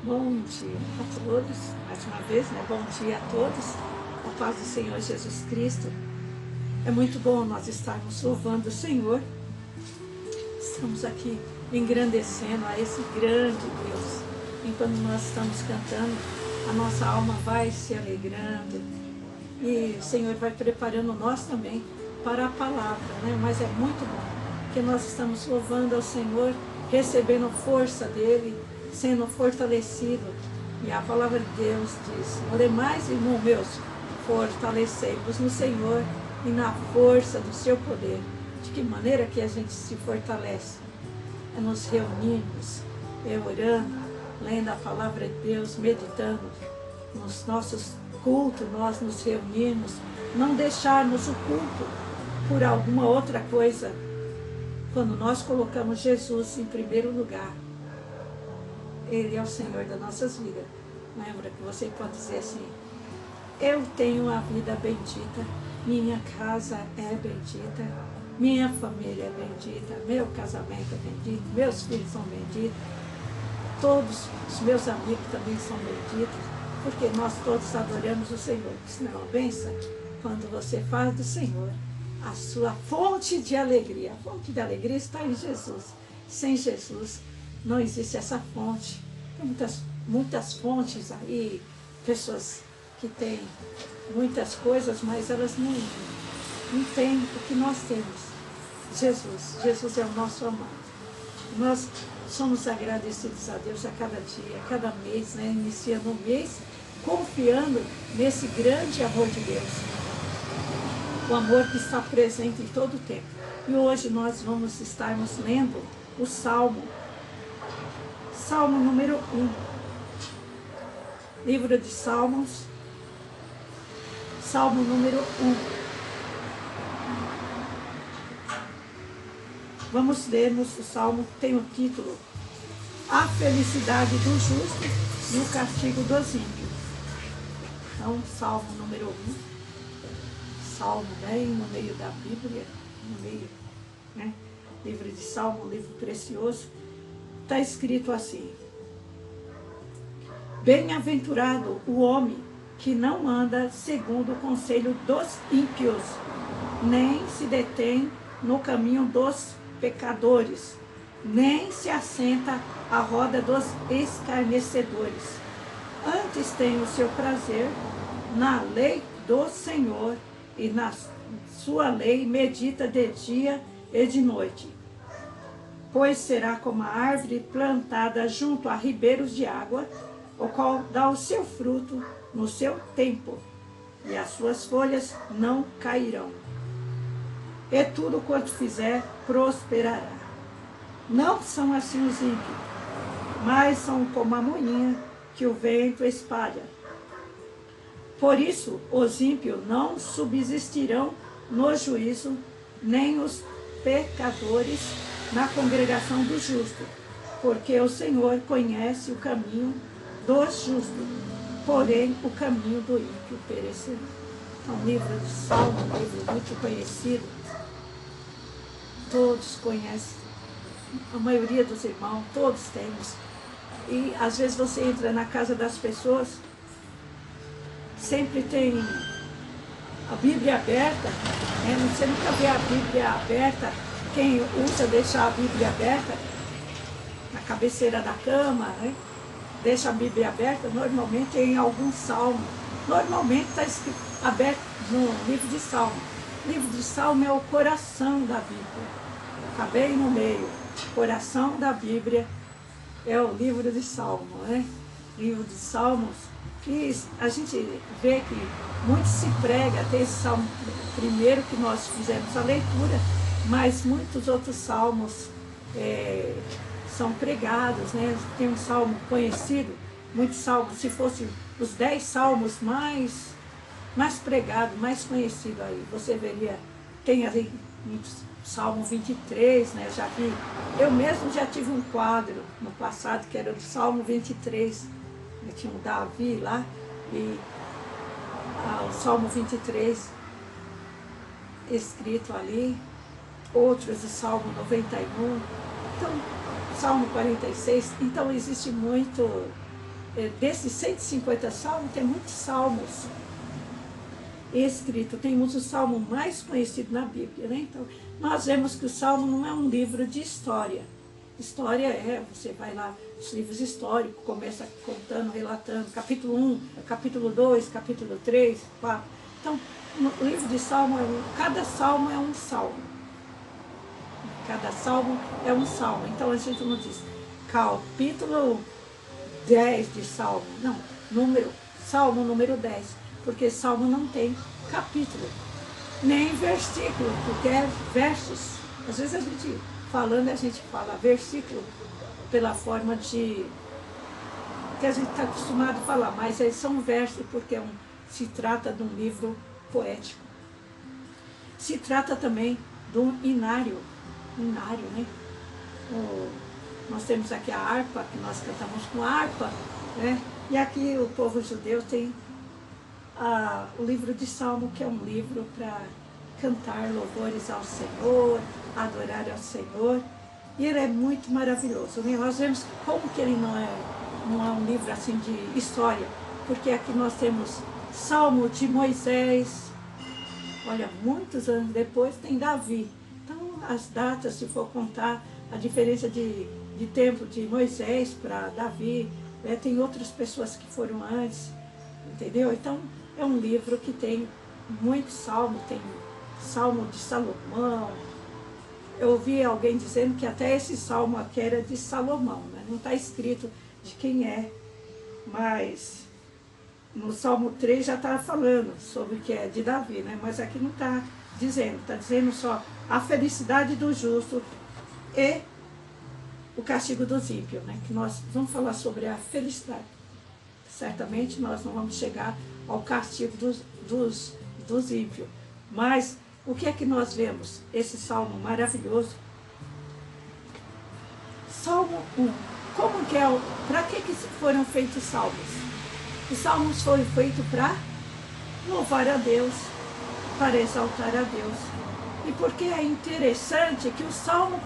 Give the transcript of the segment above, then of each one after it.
Bom dia a todos, mais uma vez, né? Bom dia a todos, a paz do Senhor Jesus Cristo. É muito bom nós estarmos louvando o Senhor. Estamos aqui engrandecendo a esse grande Deus. Enquanto nós estamos cantando, a nossa alma vai se alegrando. E o Senhor vai preparando nós também para a palavra, né? Mas é muito bom que nós estamos louvando ao Senhor, recebendo força dEle, sendo fortalecido. E a palavra de Deus diz: ademais, irmãos meus, fortalecei-vos no Senhor e na força do seu poder. De que maneira que a gente se fortalece? É nos reunirmos, orando, lendo a palavra de Deus, meditando. Nos nossos cultos, nós nos reunirmos, não deixarmos o culto por alguma outra coisa. Quando nós colocamos Jesus em primeiro lugar, Ele é o Senhor das nossas vidas. Lembra que você pode dizer assim: eu tenho uma vida bendita, minha casa é bendita, minha família é bendita, meu casamento é bendito, meus filhos são benditos, todos os meus amigos também são benditos, porque nós todos adoramos o Senhor. Isso não é uma bênção? Quando você faz do Senhor a sua fonte de alegria. A fonte de alegria está em Jesus. Sem Jesus não existe essa fonte. Tem muitas fontes aí, pessoas que têm muitas coisas, mas elas não têm o que nós temos. Jesus. Jesus é o nosso amado. Nós somos agradecidos a Deus a cada dia, a cada mês, né? Iniciando o mês, confiando nesse grande amor de Deus. O amor que está presente em todo o tempo. E hoje nós vamos estarmos lendo o Salmo. Salmo número 1. Livro de Salmos. Salmo número 1. Vamos lermos o Salmo, tem o título: A felicidade do justo e o castigo dos ímpios. Então, Salmo número 1. Salmo bem no meio da Bíblia, no meio, né? Livro de Salmo, um livro precioso. Está escrito assim: bem-aventurado o homem que não anda segundo o conselho dos ímpios, nem se detém no caminho dos pecadores, nem se assenta à roda dos escarnecedores. Antes tem o seu prazer na lei do Senhor, e na sua lei medita de dia e de noite. Pois será como a árvore plantada junto a ribeiros de água, o qual dá o seu fruto no seu tempo, e as suas folhas não cairão. E tudo quanto fizer prosperará. Não são assim os ímpios, mas são como a moinha que o vento espalha. Por isso, os ímpios não subsistirão no juízo, nem os pecadores na congregação do justo, porque o Senhor conhece o caminho dos justos, porém o caminho do ímpio perecerá. Então, o livro de Salmo, um livro muito conhecido, todos conhecem, a maioria dos irmãos, todos temos. E às vezes você entra na casa das pessoas, sempre tem a Bíblia aberta, né? Você nunca vê a Bíblia aberta. Quem usa deixar a Bíblia aberta na cabeceira da cama, né? Deixa a Bíblia aberta, normalmente em algum salmo. Normalmente está escrito aberto no livro de Salmo. O livro de Salmo é o coração da Bíblia. Está bem no meio. O coração da Bíblia é o livro de Salmo, né? Livro de Salmos. E a gente vê que muito se prega, tem esse salmo primeiro que nós fizemos a leitura, mas muitos outros salmos são pregados, né? Tem um salmo conhecido, muitos salmos, se fossem os 10 salmos mais pregados, mais conhecidos aí, você veria, tem ali Salmo 23, né? Já vi, eu mesmo já tive um quadro no passado que era do Salmo 23, tinha um Davi lá, e o Salmo 23 escrito ali, outros do Salmo 91, então, Salmo 46, então existe muito desses 150 salmos, tem muitos salmos escritos. Temos o salmo mais conhecido na Bíblia, né? Então, nós vemos que o salmo não é um livro de história. História você vai lá, os livros históricos, começa contando, relatando, capítulo 1, capítulo 2, capítulo 3, 4. Então, no livro de salmo, cada salmo é um salmo. Cada salmo é um salmo. Então, a gente não diz capítulo 10 de salmo. Não, salmo número 10. Porque salmo não tem capítulo, nem versículo, porque é versos. Às vezes a gente falando, a gente fala versículo pela forma de que a gente está acostumado a falar, mas eles são versos porque se trata de um livro poético. Se trata também de um inário, né? Nós temos aqui a harpa, que nós cantamos com harpa, né? E aqui o povo judeu tem o livro de Salmo, que é um livro para cantar louvores ao Senhor, adorar ao Senhor. E ele é muito maravilhoso, né? Nós vemos como que ele não é um livro assim de história, porque aqui nós temos Salmo de Moisés, olha, muitos anos depois tem Davi. Então, as datas, se for contar a diferença de tempo de Moisés para Davi, né? Tem outras pessoas que foram antes, entendeu? Então, é um livro que tem muitos salmos, tem Salmo de Salomão. Eu ouvi alguém dizendo que até esse salmo aqui era de Salomão, né? Não está escrito de quem é, mas no Salmo 3 já está falando sobre que é de Davi, né? Mas aqui não está dizendo só a felicidade do justo e o castigo dos ímpios, né? Que nós vamos falar sobre a felicidade. Certamente nós não vamos chegar ao castigo dos ímpios, mas o que é que nós vemos? Esse salmo maravilhoso. Salmo 1. Como que é? Para que foram feitos os salmos? Os salmos foram feitos para louvar a Deus, para exaltar a Deus. E porque é interessante que o salmo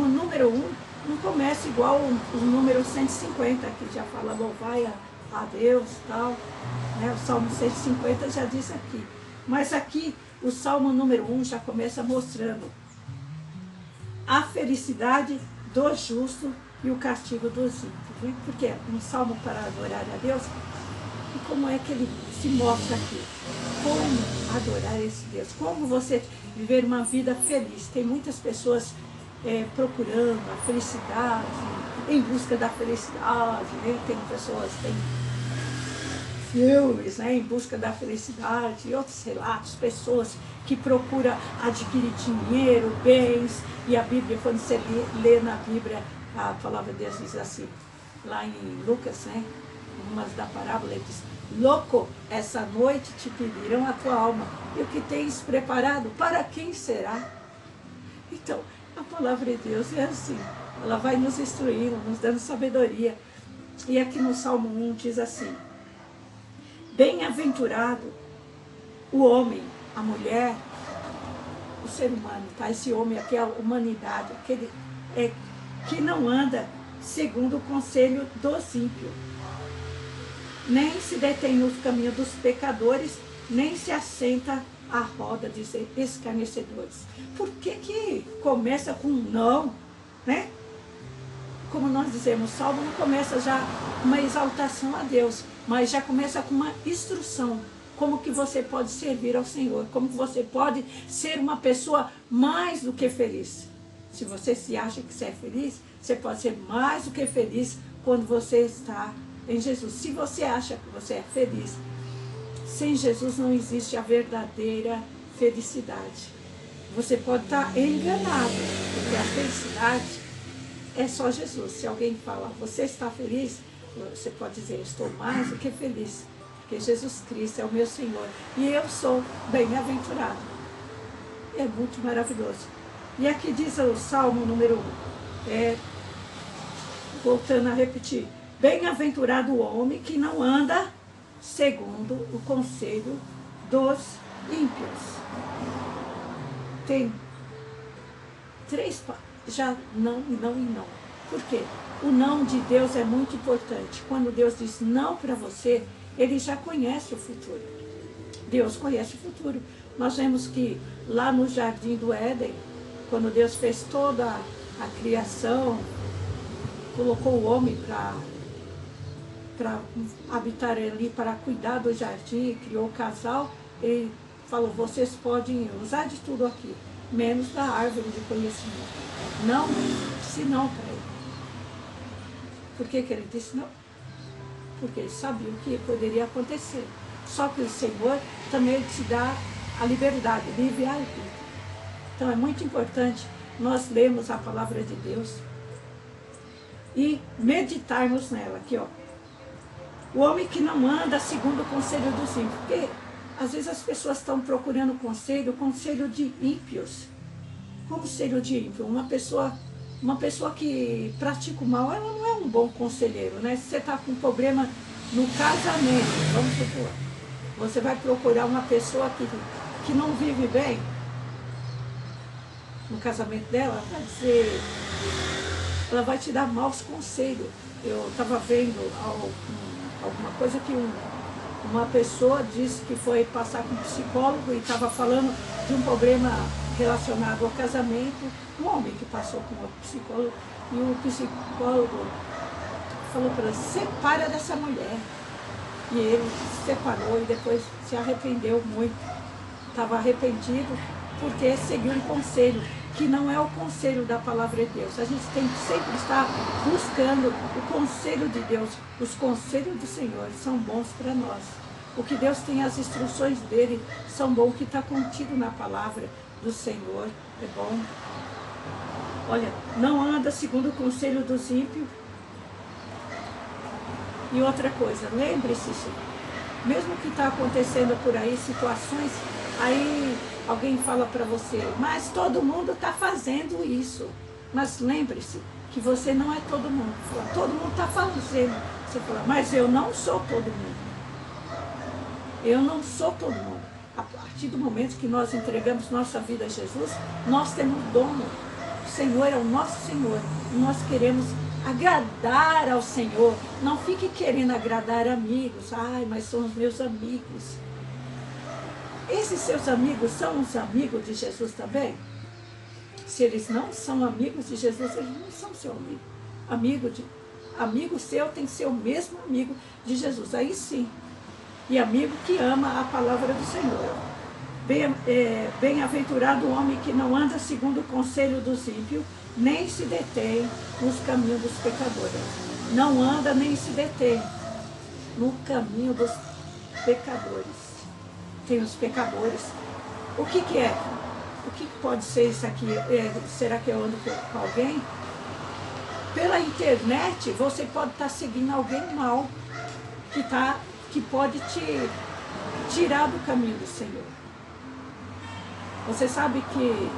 número 1, não começa igual o número 150, que já fala louvai a Deus e tal. Né? O salmo 150 já diz aqui. Mas aqui, o salmo número 1 já começa mostrando a felicidade do justo e o castigo dos ímpios. Né? Porque é um salmo para adorar a Deus. E como é que ele se mostra aqui? Como adorar esse Deus? Como você viver uma vida feliz? Tem muitas pessoas procurando a felicidade, em busca da felicidade. Né? Tem pessoas, tem filmes, né, em busca da felicidade, e outros relatos, pessoas que procuram adquirir dinheiro, bens, e a Bíblia, quando você lê na Bíblia, a palavra de Deus diz assim, lá em Lucas, né, uma da parábola, ele diz, louco, essa noite te pedirão a tua alma, e o que tens preparado, para quem será? Então, a palavra de Deus é assim, ela vai nos instruindo, nos dando sabedoria, e aqui no Salmo 1 diz assim, bem-aventurado o homem, a mulher, o ser humano, tá? Esse homem aqui é a humanidade, que não anda segundo o conselho dos ímpios, nem se detém nos caminhos dos pecadores, nem se assenta à roda de escarnecedores. Por que começa com não, né? Como nós dizemos, o salmo não começa já uma exaltação a Deus, mas já começa com uma instrução, como que você pode servir ao Senhor, como que você pode ser uma pessoa mais do que feliz. Se você se acha que você é feliz, você pode ser mais do que feliz quando você está em Jesus. Se você acha que você é feliz, sem Jesus não existe a verdadeira felicidade. Você pode estar enganado, porque a felicidade é só Jesus. Se alguém fala, você está feliz? Você pode dizer, estou mais do que feliz, porque Jesus Cristo é o meu Senhor. E eu sou bem-aventurado. É muito maravilhoso. E aqui diz o Salmo número 1, voltando a repetir, bem-aventurado o homem que não anda segundo o conselho dos ímpios. Tem três, já não e não e não. Por quê? O não de Deus é muito importante. Quando Deus diz não para você, Ele já conhece o futuro. Deus conhece o futuro. Nós vemos que lá no Jardim do Éden, quando Deus fez toda a criação, colocou o homem para habitar ali, para cuidar do jardim, criou o casal, Ele falou, vocês podem usar de tudo aqui, menos da árvore de conhecimento. Não disse não para ele. Por que ele disse não? Porque ele sabia o que poderia acontecer. Só que o Senhor também te dá a liberdade, livre-arbítrio. Então é muito importante nós lermos a palavra de Deus e meditarmos nela. Aqui, ó. O homem que não anda segundo o conselho dos ímpios. Porque às vezes as pessoas estão procurando conselho de ímpios. Conselho de ímpio. Uma pessoa que pratica o mal, ela não é um bom conselheiro, né? Se você está com um problema no casamento, vamos supor, você vai procurar uma pessoa que não vive bem no casamento dela, ela vai te dar maus conselhos. Eu estava vendo alguma coisa que uma pessoa disse que foi passar com um psicólogo e estava falando de um problema relacionado ao casamento, um homem que passou com um psicólogo, e o psicólogo falou para ele, separa dessa mulher. E ele se separou e depois se arrependeu muito. Estava arrependido porque seguiu um conselho, que não é o conselho da palavra de Deus. A gente tem que sempre estar buscando o conselho de Deus. Os conselhos do Senhor são bons para nós. O que Deus tem, as instruções dele são bons, o que está contido na palavra do Senhor é bom. Olha, não anda segundo o conselho dos ímpios. E outra coisa, lembre-se, mesmo que está acontecendo por aí situações, aí alguém fala para você, mas todo mundo está fazendo isso. Mas lembre-se que você não é todo mundo. Todo mundo está fazendo. Você fala, mas eu não sou todo mundo. Eu não sou todo mundo. A partir do momento que nós entregamos nossa vida a Jesus, nós temos dono. O Senhor é o nosso Senhor. E nós queremos agradar ao Senhor. Não fique querendo agradar amigos. Ai, mas são os meus amigos. Esses seus amigos são os amigos de Jesus também? Se eles não são amigos de Jesus, eles não são seu amigo. Amigo seu tem que ser o mesmo amigo de Jesus. Aí sim. E amigo que ama a palavra do Senhor. Bem-aventurado o homem que não anda segundo o conselho dos ímpios, nem se detém nos caminhos dos pecadores. Não anda nem se detém no caminho dos pecadores. Tem os pecadores. O que é? O que pode ser isso aqui? Será que eu ando com alguém? Pela internet, você pode estar seguindo alguém mal, que pode te tirar do caminho do Senhor. Você sabe que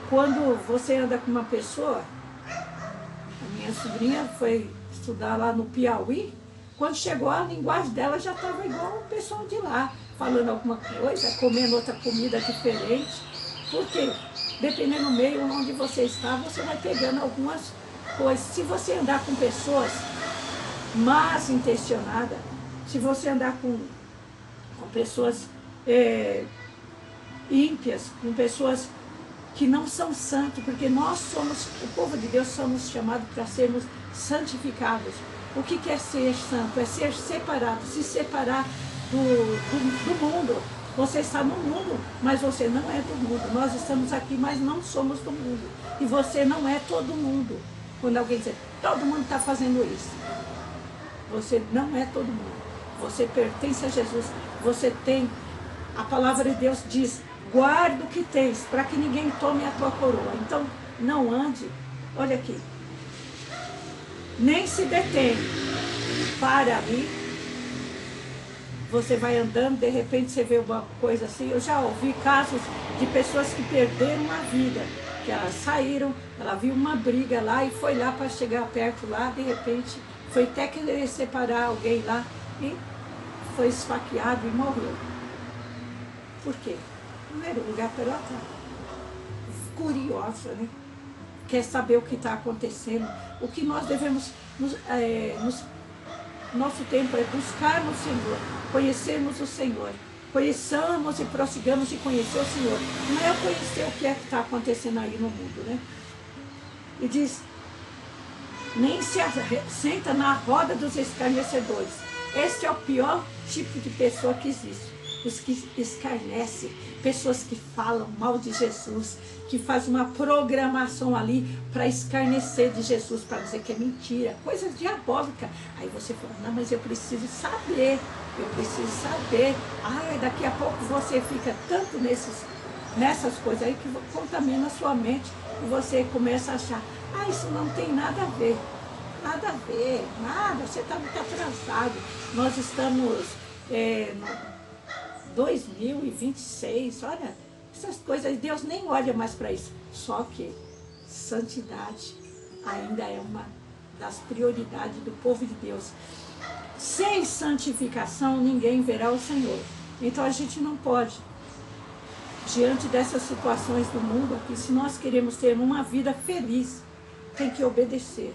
quando você anda com uma pessoa, a minha sobrinha foi estudar lá no Piauí, quando chegou a linguagem dela já estava igual o pessoal de lá, falando alguma coisa, comendo outra comida diferente. Por quê? Dependendo do meio onde você está, você vai pegando algumas coisas. Se você andar com pessoas más intencionadas, se você andar com pessoas ímpias, com pessoas que não são santos, porque nós somos, o povo de Deus, somos chamados para sermos santificados. O que é ser santo? É ser separado, se separar do mundo. Você está no mundo, mas você não é do mundo. Nós estamos aqui, mas não somos do mundo. E você não é todo mundo. Quando alguém diz, todo mundo está fazendo isso. Você não é todo mundo. Você pertence a Jesus. Você tem, a palavra de Deus diz, guarda o que tens, para que ninguém tome a tua coroa. Então, não ande, olha aqui, nem se detém, para ali, você vai andando, de repente você vê uma coisa assim. Eu já ouvi casos de pessoas que perderam a vida, que elas saíram, ela viu uma briga lá e foi lá para chegar perto lá, de repente, foi até querer separar alguém lá e foi esfaqueado e morreu. Por quê? Primeiro lugar, pela curiosa, né? quer saber o que está acontecendo. O que nós devemos, nosso tempo é buscarmos o Senhor, conhecermos o Senhor. Conheçamos e prossigamos em conhecer o Senhor. Não é conhecer o que é que está acontecendo aí no mundo, né? E diz, nem se senta na roda dos escarnecedores. Este é o pior tipo de pessoa que existe. Os que escarnecem, pessoas que falam mal de Jesus, que fazem uma programação ali para escarnecer de Jesus, para dizer que é mentira, coisa diabólica. Aí você fala, não, mas eu preciso saber. Ah, daqui a pouco você fica tanto nessas coisas aí que contamina a sua mente e você começa a achar, ah, isso não tem nada a ver. Nada a ver, nada, você está muito atrasado. Nós estamos no 2026, olha, essas coisas, Deus nem olha mais para isso. Só que santidade ainda é uma das prioridades do povo de Deus. Sem santificação, ninguém verá o Senhor. Então a gente não pode, diante dessas situações do mundo aqui, se nós queremos ter uma vida feliz, tem que obedecer.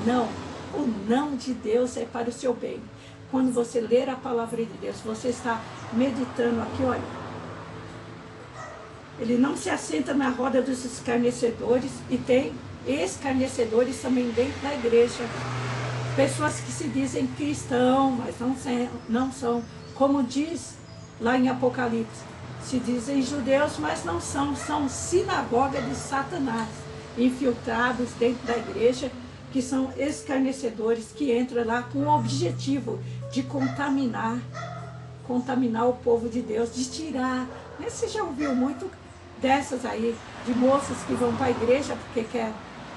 Não, o não de Deus é para o seu bem. Quando você ler a palavra de Deus, você está meditando aqui, olha. Ele não se assenta na roda dos escarnecedores, e tem escarnecedores também dentro da igreja. Pessoas que se dizem cristão, mas não são, como diz lá em Apocalipse, se dizem judeus, mas não são, são sinagoga de Satanás, infiltrados dentro da igreja, que são escarnecedores, que entram lá com o objetivo de contaminar o povo de Deus, de tirar. Você já ouviu muito dessas aí, de moças que vão para a igreja porque quer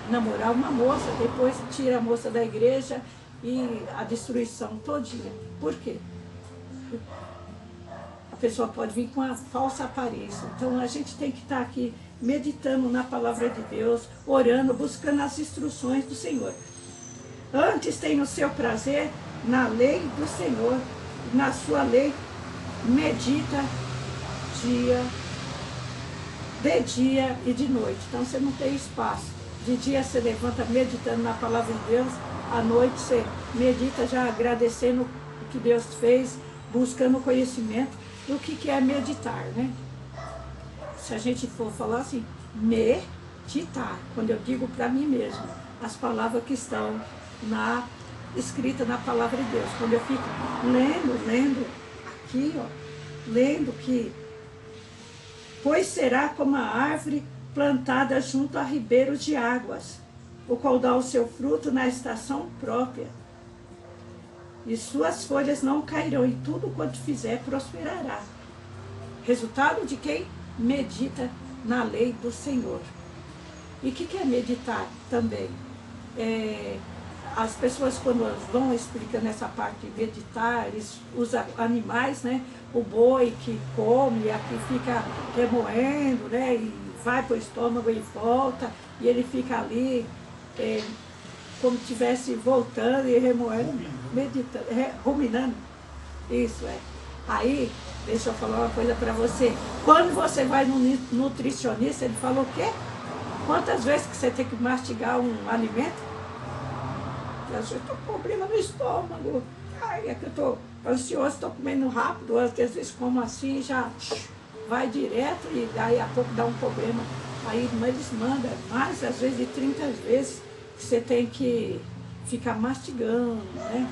namorar uma moça, depois tira a moça da igreja e a destruição todinha. Por quê? A pessoa pode vir com a falsa aparência. Então a gente tem que estar aqui meditando na palavra de Deus, orando, buscando as instruções do Senhor. Antes tem o seu prazer na lei do Senhor, na sua lei medita de dia e de noite. Então você não tem espaço. De dia você levanta meditando na palavra de Deus, à noite você medita já agradecendo o que Deus fez, buscando conhecimento do que é meditar, né? Se a gente for falar assim, meditar, quando eu digo para mim mesmo, as palavras que estão escritas na palavra de Deus, quando eu fico lendo aqui, ó, lendo que, pois será como a árvore plantada junto a ribeiros de águas, o qual dá o seu fruto na estação própria, e suas folhas não cairão, e tudo quanto fizer prosperará. Resultado de quem medita na lei do Senhor. E o que é meditar também? As pessoas, quando vão explicando essa parte de meditar, eles usam animais, né? O boi que come, aqui fica remoendo, né? E vai para o estômago e volta, e ele fica ali como se estivesse voltando e remoendo, meditando, ruminando. Isso é. Aí, deixa eu falar uma coisa para você. Quando você vai no nutricionista, ele falou o quê? Quantas vezes que você tem que mastigar um alimento? Eu estou com problema no estômago. Ai, é que eu estou ansioso, estou comendo rápido, às vezes como assim, já vai direto e daí a pouco dá um problema. Aí eles mandam mais, às vezes, de 30 vezes que você tem que ficar mastigando, né?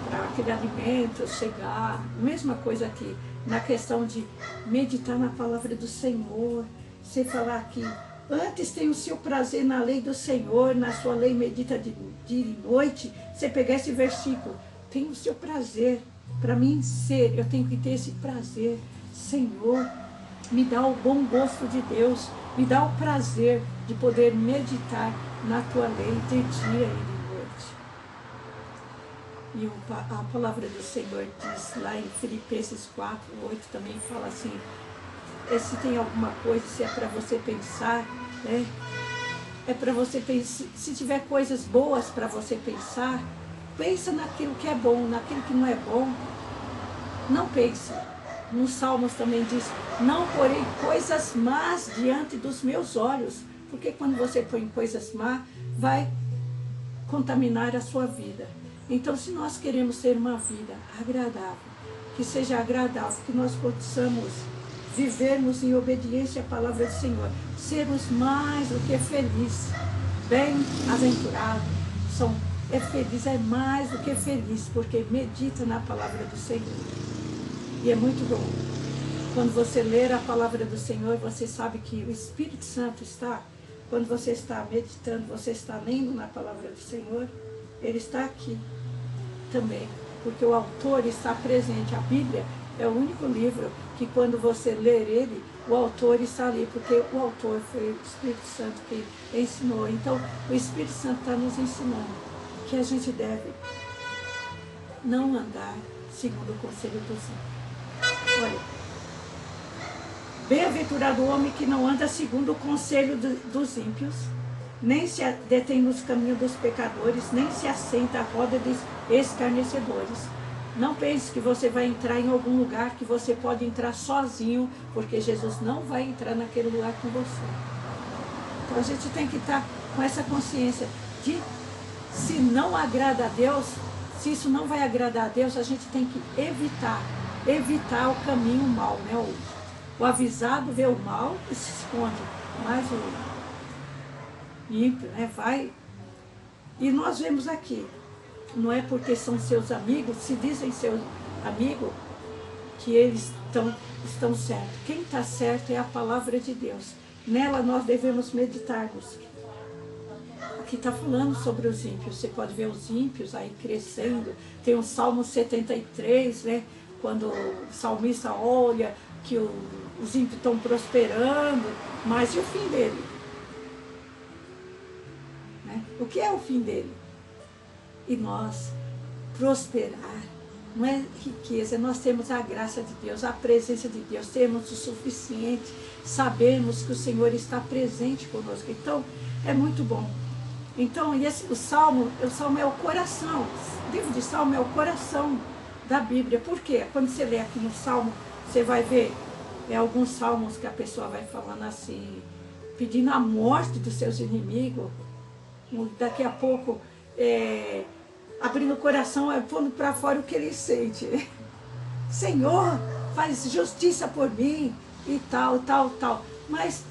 Para aquele alimento chegar. Mesma coisa aqui, na questão de meditar na palavra do Senhor. Você falar que antes tem o seu prazer na lei do Senhor, na sua lei medita de dia e noite. Você pegar esse versículo, tem o seu prazer. Para mim eu tenho que ter esse prazer. Senhor, me dá o bom gosto de Deus, me dá o prazer de poder meditar na tua lei de dia e de noite. E a palavra do Senhor diz lá em Filipenses 4, 8 também fala assim, se tem alguma coisa, se é para você pensar, né? É para você pensar, se tiver coisas boas para você pensar, pensa naquilo que é bom, naquilo que não é bom, não pense. Nos Salmos também diz, não porei coisas más diante dos meus olhos, porque quando você põe coisas más, vai contaminar a sua vida. Então, se nós queremos ter uma vida agradável, que seja agradável, que nós possamos vivermos em obediência à palavra do Senhor, sermos mais do que felizes, bem-aventurados, feliz, é mais do que feliz, porque medita na palavra do Senhor. E é muito bom. Quando você ler a palavra do Senhor, você sabe que o Espírito Santo está, quando você está meditando, você está lendo na palavra do Senhor, ele está aqui também, porque o autor está presente. A Bíblia é o único livro que quando você ler ele, o autor está ali, porque o autor foi o Espírito Santo que ensinou. Então, o Espírito Santo está nos ensinando que a gente deve não andar segundo o conselho dos ímpios. Olha, bem-aventurado o homem que não anda segundo o conselho dos ímpios, nem se detém nos caminhos dos pecadores, nem se assenta à roda dos escarnecedores. Não pense que você vai entrar em algum lugar que você pode entrar sozinho, porque Jesus não vai entrar naquele lugar com você. Então a gente tem que estar com essa consciência de, se não agrada a Deus, se isso não vai agradar a Deus, a gente tem que evitar o caminho mau, né? O avisado vê o mal e se esconde, mas o ímpio, né, vai. E nós vemos aqui, não é porque são seus amigos, se dizem seus amigos, que eles estão certos. Quem está certo é a palavra de Deus. Nela nós devemos meditarmos. Aqui está falando sobre os ímpios. Você pode ver os ímpios aí crescendo. Tem o Salmo 73, né? Quando o salmista olha que os ímpios estão prosperando, mas e o fim dele? Né? O que é o fim dele? E nós prosperar não é riqueza, nós temos a graça de Deus, a presença de Deus, temos o suficiente, sabemos que o Senhor está presente conosco. Então, é muito bom. Então, o Salmo é o coração, o livro de Salmo é o coração da Bíblia. Por quê? Quando você lê aqui no Salmo, você vai ver alguns salmos que a pessoa vai falando assim, pedindo a morte dos seus inimigos, daqui a pouco, abrindo o coração, pondo para fora o que ele sente. Senhor, faz justiça por mim, e tal. Mas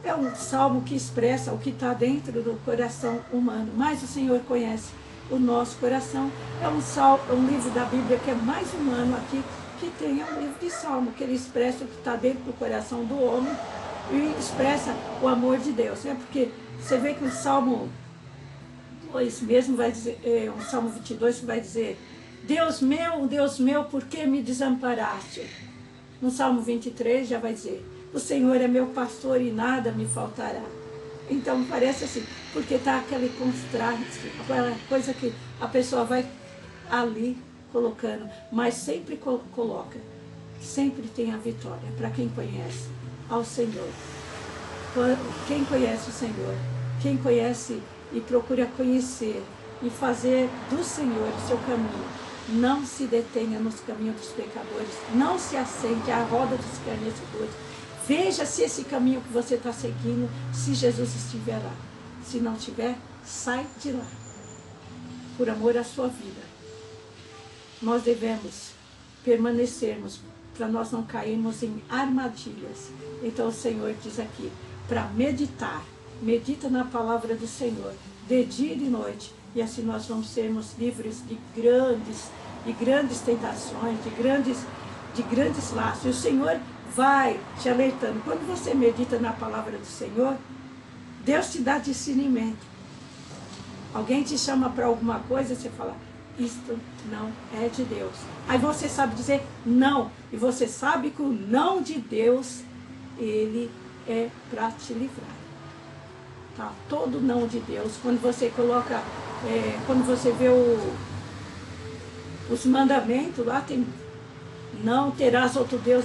é um salmo que expressa o que está dentro do coração humano. Mas o Senhor conhece o nosso coração. É um livro da Bíblia que é mais humano aqui, que tem um livro de salmo, que ele expressa o que está dentro do coração do homem e expressa o amor de Deus. Né? Porque você vê que o Salmo 2 mesmo vai dizer, o Salmo 22 vai dizer, Deus meu, por que me desamparaste? No Salmo 23 já vai dizer, o Senhor é meu pastor e nada me faltará. Então parece assim, porque está aquele contraste, aquela coisa que a pessoa vai ali colocando, mas sempre coloca, sempre tem a vitória para quem conhece ao Senhor. Quem conhece o Senhor, quem conhece e procura conhecer e fazer do Senhor o seu caminho, não se detenha nos caminhos dos pecadores, não se assente à roda dos escarnecedores. Veja se esse caminho que você está seguindo, se Jesus estiver lá. Se não estiver, sai de lá, por amor à sua vida. Nós devemos permanecermos, para nós não cairmos em armadilhas. Então o Senhor diz aqui, para meditar, medita na palavra do Senhor, de dia e de noite, e assim nós vamos sermos livres de grandes tentações, de grandes laços. E o Senhor vai te alertando. Quando você medita na palavra do Senhor, Deus te dá discernimento. Alguém te chama para alguma coisa, você fala, isto não é de Deus. Aí você sabe dizer não, e você sabe que o não de Deus, ele é para te livrar. Tá? Todo não de Deus, quando você coloca, quando você vê os mandamentos, lá tem, não terás outro Deus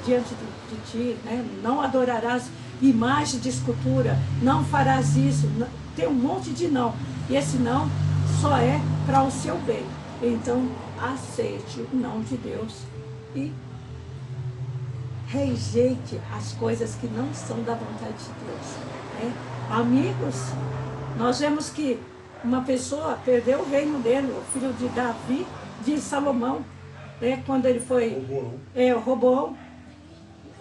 diante de ti, né? Não adorarás imagem de escultura, não farás isso, tem um monte de não, e esse não só é para o seu bem. Então aceite o não de Deus e rejeite as coisas que não são da vontade de Deus. Né? Amigos, nós vemos que uma pessoa perdeu o reino dele, o filho de Davi, de Salomão, né? Quando ele foi... o Roboão.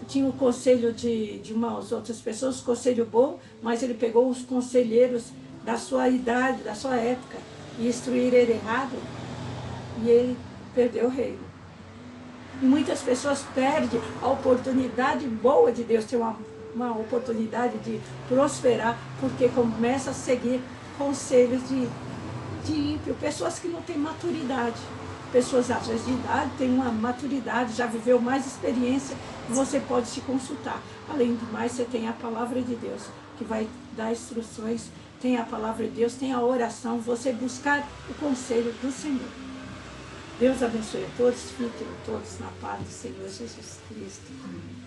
Tinha o conselho de umas outras pessoas, conselho bom, mas ele pegou os conselheiros da sua idade, da sua época, e instruíram ele errado, e ele perdeu o reino. E muitas pessoas perdem a oportunidade boa de Deus ter uma oportunidade de prosperar, porque começa a seguir conselhos de ímpio, pessoas que não têm maturidade. Pessoas às vezes de idade, têm uma maturidade, já viveu mais experiência, você pode se consultar. Além do mais, você tem a palavra de Deus, que vai dar instruções, tem a palavra de Deus, tem a oração, você buscar o conselho do Senhor. Deus abençoe a todos, fiquem todos na paz do Senhor Jesus Cristo. Amém.